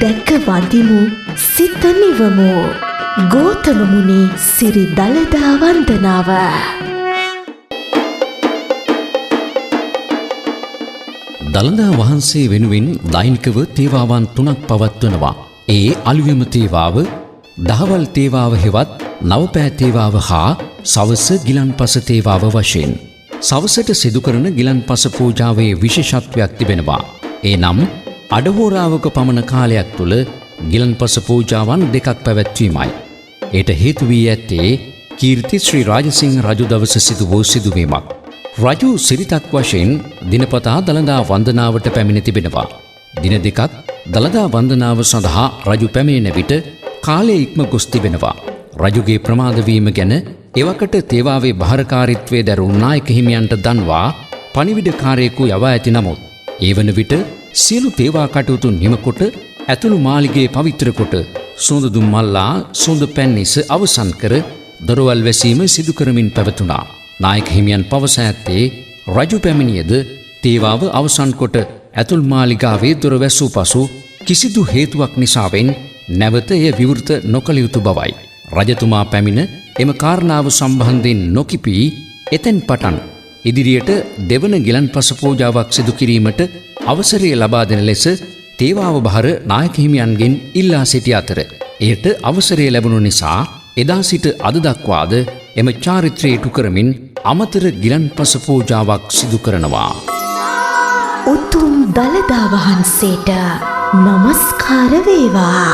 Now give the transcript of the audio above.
දැක වදිමු සිත නිවමු ගෝතම මුනි සිරි දළදා වන්දනාව. දළදා වහන්සේ වෙනුවෙන් දෛනිකව තේවාවන් 3ක් පවත්වනවා. ඒ අලුයම තේවාව, දහවල් තේවාව හෙවත් නවපෑ තේවාව හා සවස ගිලන්පස තේවාව වශයෙන්. සවසට සිදු කරන ගිලන්පස පූජාවේ විශේෂත්වයක් තිබෙනවා. ඒ නම් අඩහෝරාවක පමණ කාලයක් තුළ ගිලන්පස පූජාවන් 2ක් පැවැත්වීමයි. ඒට හේතු වී ඇත්තේ කීර්ති ශ්‍රී රාජසිංහ රජු දවස සිදු වූ සිදුවීමක්. රජු සිරිතක් වශයෙන් දිනපතා දළදා වන්දනාවට පැමිණ තිබෙනවා. දින 2ක් දළදා වන්දනාව සඳහා රජු පැමිණෙන විට කාලය ඉක්ම ගොස් තිබෙනවා. රජුගේ ප්‍රමාද වීම ගැන එවකට තේවාවේ භාරකාරීත්වයේ දැරූ නායක හිමියන්ට දන්වා පණිවිඩකාරයෙකු යවා ඇති නමුත් ඒ වන විට සියලු තේවා කටයුතු නිමකොට ඇතුළු මාලිගයේ පවිත්‍ර කොට සුවඳ මල්ලා සුවඳ පැන්නිස අවසන් කර දොරවල් වැසීම සිදු කරමින් පැවතුණා. නායක හිමියන් පවසා ඇත්තේ රජු පැමිණියද තේවාව අවසන් කොට ඇතුල් මාලිගාවේ දොර වැසූ පසු කිසිදු හේතුවක් නිසාවෙන් නැවත එය විවෘත නොකළ යුතු බවයි. රජතුමා පැමිණ එම කාරණාව සම්බන්ධයෙන් නොකිපී එතෙන් පටන් ඉදිරියට දෙවන ගිලන්පස පූජාවක් සිදු කිරීමට අවසරය ලබා දෙන ලෙස තේවාව භාර නායක හිමියන්ගෙන් ඉල්ලා සිටි අතර එයට අවසරය ලැබුණු නිසා එදා සිට අද දක්වාද එම චාරිත්‍රය ඉටු කරමින් අමතර ගිලන්පස පූජාවක් සිදු කරනවා. උතුම් දළදා වහන්සේට නමස්කාර වේවා.